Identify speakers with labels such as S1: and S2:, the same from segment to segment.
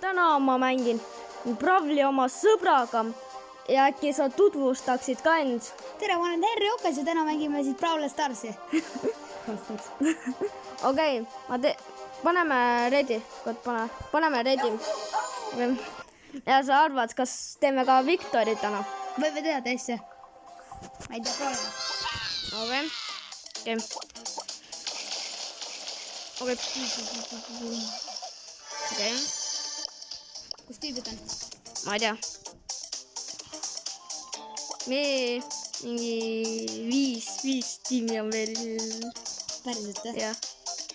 S1: täna ma mängin Bravli oma sõbraga ja äkki sa tutvustaksid ka end?
S2: Tere, ma olen Henri Okas ja täna mängime siis Brawl Starsi.
S1: Okei, paneme ready. Paneme ready. Ja sa arvad, kas teeme ka Victori täna?
S2: Võime teha täisse. Ma ei tea, proovime.
S1: Okei. Okei.
S2: Kus tüübid on?
S1: Ma ei tea. Me mingi 5 tiimi on veel.
S2: Päriselt, jah?
S1: Jah.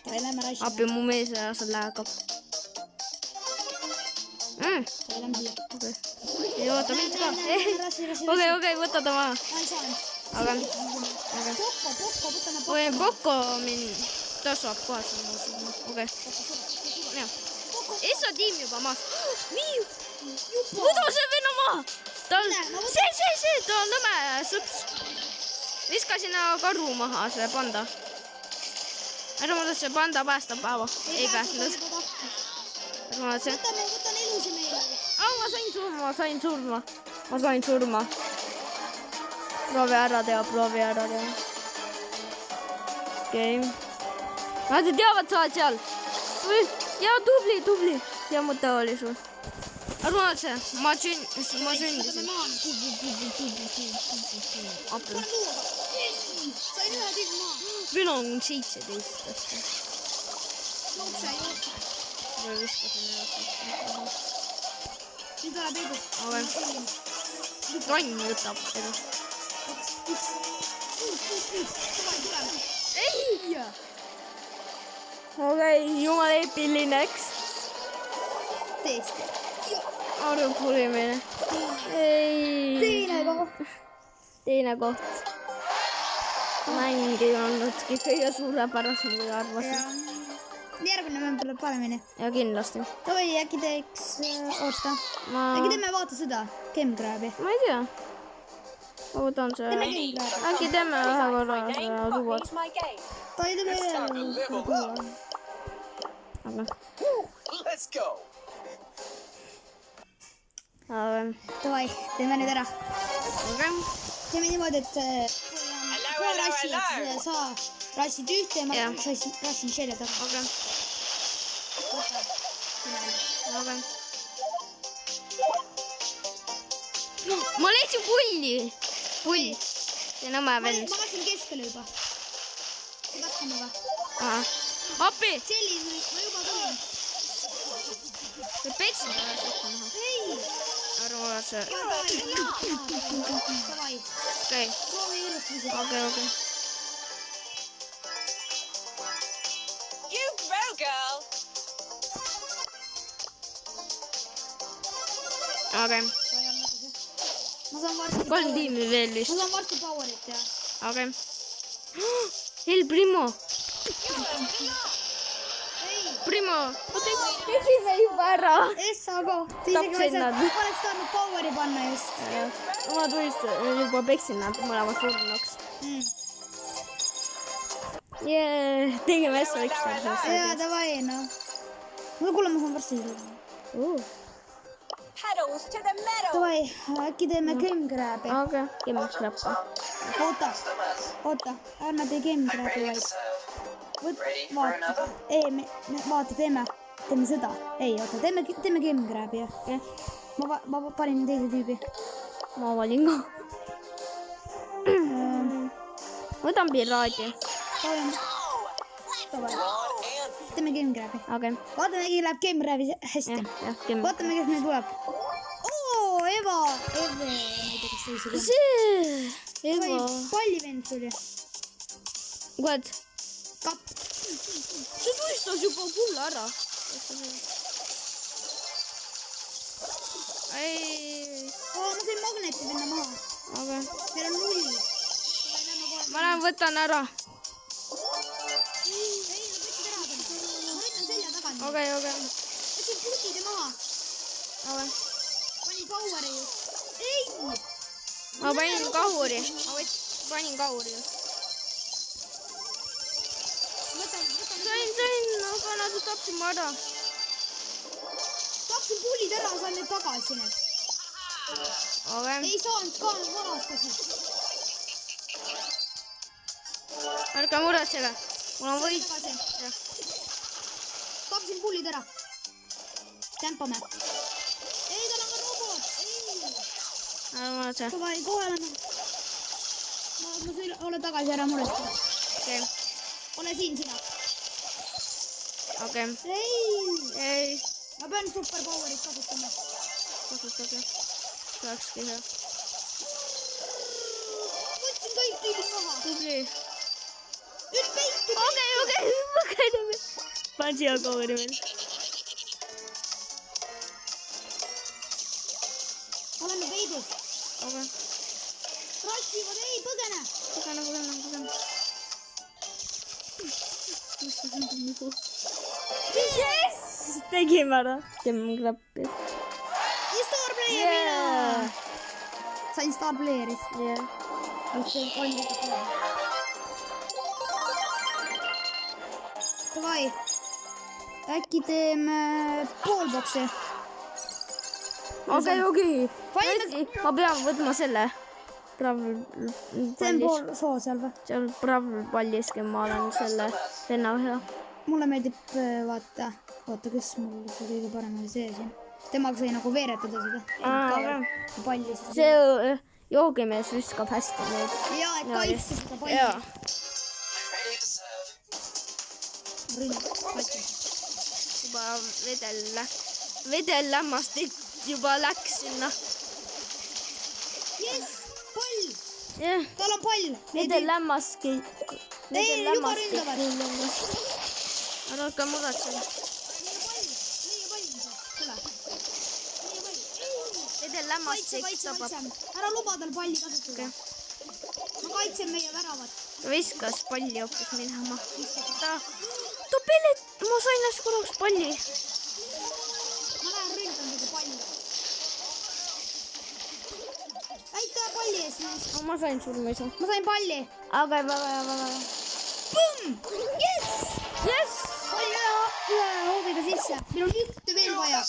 S2: Tavai, lähme raisime.
S1: Appi mu mees ja seal läheb.
S2: Tavai, lähme siia.
S1: Okei. Ei oota mind ka. Okei, võta ta maha.
S2: Ma ei saanud.
S1: Aga.
S2: Pokko, võta na
S1: Okei, Pokko mind. Ta saab kohe sama. Okei. Essa tiim juba maas. Võta see venna maha. See, ta on nõme sõps. Viska sinna karu maha see panda. Ära ma tahtsin, panda päästab päeva. Ei päästnud.
S2: Võta ilusi meile.
S1: Ma sain surma. Proovi ära teha. Okei. Nad teavad, sa oled seal. Ja tubli. Ja mõte oli sul. Arvad see, ma sündisin. Appi.
S2: Sain ühe tüübi maa.
S1: Meil on 17.
S2: Jookse.
S1: Või viskasin üle.
S2: Nüüd tuleb eedus.
S1: Ronn võtab edu.
S2: Üks.
S1: Ei! Okei, jumal eepiline, eks?
S2: Tõesti.
S1: Arvu purimine. Ei. Teine koht. Mäng ei olnudki kõige suurepärasem, kui arvasin.
S2: Järgmine mäng tuleb paremini.
S1: Ja kindlasti.
S2: Tavai, äkki teeks oota. Äkki teeme vaata seda Gamegrabi.
S1: Ma ei tea. Ma võtan see. Äkki teeme ühe korra tuuad.
S2: Tavai, teeme ühe tuuad. Tavai, teeme nüüd ära. Teeme niimoodi, et kui on rassi, et sa rassid ühte ja ma rassin selle taga.
S1: Ma leidsin pulli. See nõme vend.
S2: Ma läksin keskele juba. See katkame va?
S1: Appi!
S2: Selline, ma juba tulin.
S1: See peksin ära sekka maha.
S2: Ei!
S1: Arva see.
S2: Tavai.
S1: Okei.
S2: Proovi ilusti.
S1: Okei.
S3: You grow, girl.
S1: Okei.
S2: Ma saan varsti
S1: 3 tiimi veel vist.
S2: Ma saan varsti powerit teha.
S1: Okei. El Primo. Primo. Tegime juba ära.
S2: Essago.
S1: Tapsin nad.
S2: Oleks tahtnud poweri panna just.
S1: Ma tulist juba peksin nad mõlemad surnuks. Tegime S1.
S2: Jaa, davai, noh. Kuule, ma saan varsti seda.
S3: Pedals to the metal.
S2: Tavai, äkki teeme Gamegrabi.
S1: Okei, Gamegrabi.
S2: Oota, ärme tee Gamegrabi, vaid. Vaata. Ei, vaata, teeme seda. Ei, oota, teeme Gamegrabi, jah. Ma panin teise tüübi.
S1: Ma valin ka. Võtan piraadi.
S2: Teeme Gamegrabi.
S1: Okei.
S2: Vaatame, äkki läheb Gamegrabi hästi. Vaatame, kes meil tuleb. Oo, Eva.
S1: See Eva.
S2: Pallivend tuli.
S1: Kuuled?
S2: Kapp.
S1: See tulistas juba kulla ära. Ei.
S2: Ma sain magneti venna maha.
S1: Okei.
S2: Meil on 0.
S1: Ma lähen võtan ära. Okei.
S2: Võtsin putide maha. Panin kauari just. Ei!
S1: Ma panin kahuri. Just. Sain, aga nad tapsin ma ära.
S2: Tapsin ära saan need tagasi need.
S1: okei ,
S2: Ei saanud ka, nad varastasid.
S1: ärge muretsege , mul on võit .
S2: Tagasi. Tapsin pullid ära. Tempame. Ei, tal on ka robot. Ei.
S1: ära muretse ,
S2: Davai, kohe oleme. Ma ole tagasi ära muretseda.
S1: okei ,
S2: Ole siin sina.
S1: okei ,
S2: Ei.
S1: ei ,
S2: Ma pean superpowerit kasutama.
S1: kasutage , olekski hea ,
S2: Võtsin kõik tüübid maha.
S1: tubli .
S2: Nüüd peitu.
S1: okei , panen siia cover'i veel .
S2: Oleme peidus.
S1: okei ,
S2: Rassivad, ei põgene.
S1: põgene . mis see tundub nagu ? jess , tegime ära . teeme klappi .
S2: Ja Star Player mina. Sain Star Player'ist.
S1: jah ,
S2: Davai. Äkki teeme poolboksi.
S1: okei ,
S2: Valmis.
S1: ma pean võtma selle .
S2: See on pool soo seal või?
S1: seal Brawl-palliski ma olen selle venna hea .
S2: Mulle meeldib vaata, kes mul see kõige parem oli see siin. Temaga sai nagu veeretada seda. Palli.
S1: see joogimees viskab hästi neid .
S2: Jaa, et kaitse seda palli.
S1: jaa , juba vedellämmastik juba läks sinna .
S2: Jess, pall.
S1: jah ,
S2: Tal on pall.
S1: vedellämmaski .
S2: Ei, juba ründavad.
S1: ära hakka muretsema . vedellämmastik tabab .
S2: Ära luba tal palli kasutada. Ma kaitsen meie väravat.
S1: ta viskas palli hoopis minema . ta pellet , ma sain las korraks palli .
S2: Ma lähen ründan seda palli. Aitäh palli eest mees.
S1: ma sain surmise .
S2: Ma sain palli.
S1: aga väga hea , väga hea .
S2: Pumm! Jess!
S1: jess ,
S2: Pall ühe hoobiga sisse. Meil on ühte veel vaja.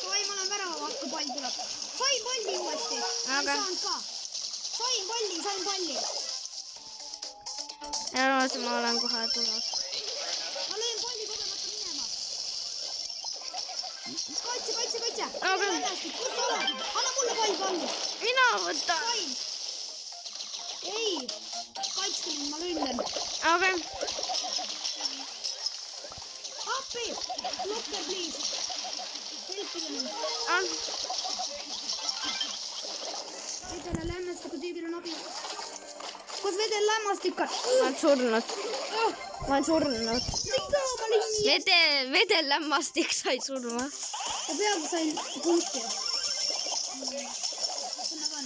S2: Oi, ma olen värava vastu, pall tuleb. Sain palli uuesti. Ei saanud ka. Sain palli.
S1: ja ma olen kohe tulemas .
S2: Ma löön palli kogemata minema. Kaitse.
S1: Aga-
S2: Kus sa oled? Anna mulle pall palli.
S1: mina võtan .
S2: Sain. Ei. Kaitske mind, ma ründan.
S1: aga
S2: Appi. Lokke, please. Helpige mind. Vedellämmastiku tüübil on abi. Kus vedellämmastik on?
S1: ma olen surnud , ma olen surnud .
S2: Mida ma olin nii?
S1: vedellämmastik sai surma .
S2: Ma peaaegu sain punkti. Kus nad on?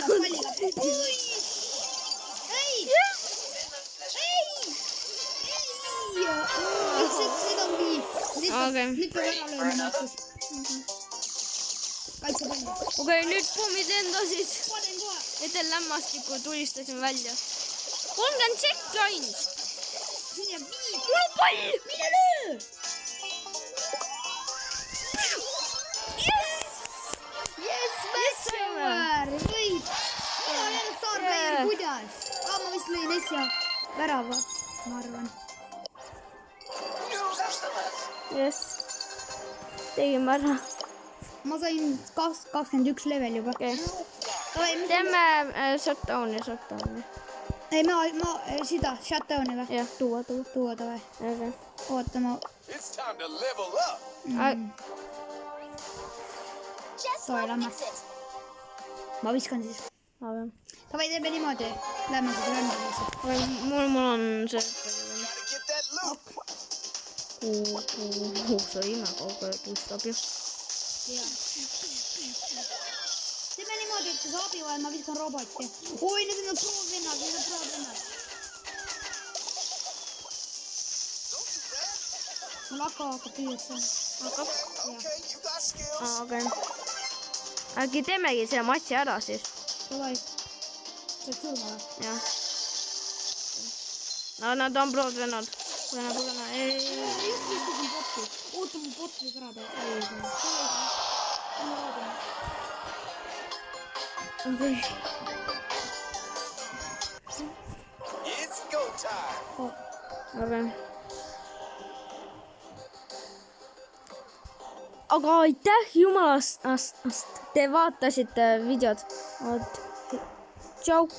S2: Palliga. Ui! Ei! Ei! Nüüd on nii.
S1: Okei.
S2: Nüüd peab ära lööma mõttes. Kaitse palli.
S1: okei , nüüd pommid lendasid .
S2: Panen kohe.
S1: vedellämmastiku tulistasin välja . 30 sekki ainult .
S2: Siin jääb 5.
S1: mul on pall .
S2: Mine löö! Yes, Messiover! Võit! Mina olen jälle Star Player, kuidas? Ma vist lõin äsja värava, ma arvan.
S1: jess , tegime ära .
S2: Ma sain 21 level juba.
S1: okei ,
S2: Ei,
S1: teeme shutdown'i .
S2: seda, shutdowni või?
S1: jah , tuua .
S2: Tuua tavai.
S1: okei .
S2: Oota, ma...
S4: It's time to level up.
S3: Just
S2: Sorry,
S3: like
S2: Lamma.
S3: exit.
S2: Ma viskan siis. Tavai, teeme niimoodi. Lähme siis rändamise.
S1: mul on see .
S4: Gotta get that loot.
S1: see imekaugele tulistab ju .
S2: Teeme niimoodi, et kui sa abi vajad, ma viskan roboti. Oi, need on pro-vennad. Mul hakkab püüdsa.
S1: hakkab .
S4: Okay, you got skills.
S1: okei . äkki teemegi selle matši ära siis .
S2: Tavai. Saad surma või?
S1: jah . no nad on prood vennad . pagana,
S2: just viskasin potti. Oota, mu pott võib ära teha.
S1: okei.
S4: It's go time.
S1: Okei. Aga aitäh jumalast, te vaatasite videot. Tšau.